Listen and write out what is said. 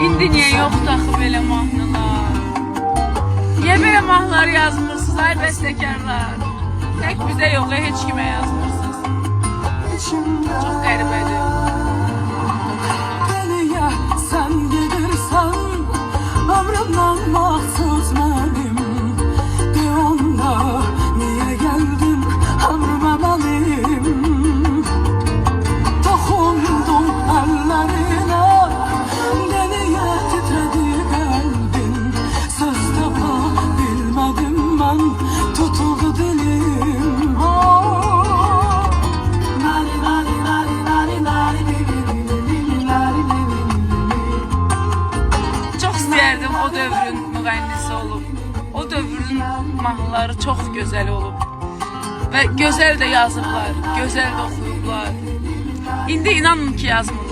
İndi niyə yoxdur axı belə mahnılar? Niyə belə mahnılar yazmırsınız ay bəstəkarlar? Tək bizə yox, heç kimə yazmırsınız. Çox qəribədir. Deliye sen gelirsen ömrümden maksız benim. De onda niye geldin ömrüme benim? Dokundum ellerine, deliye titredi kalbim. Söz tapabilmedim ben, tutuldu dilim. Çox istəyərdim o dövrün müğənnisi olub. O dövrün mahnıları çox gözəl olub. Və gözəl də yazıblar, gözəl də oxuyublar. İndi inanın ki yazmırlar.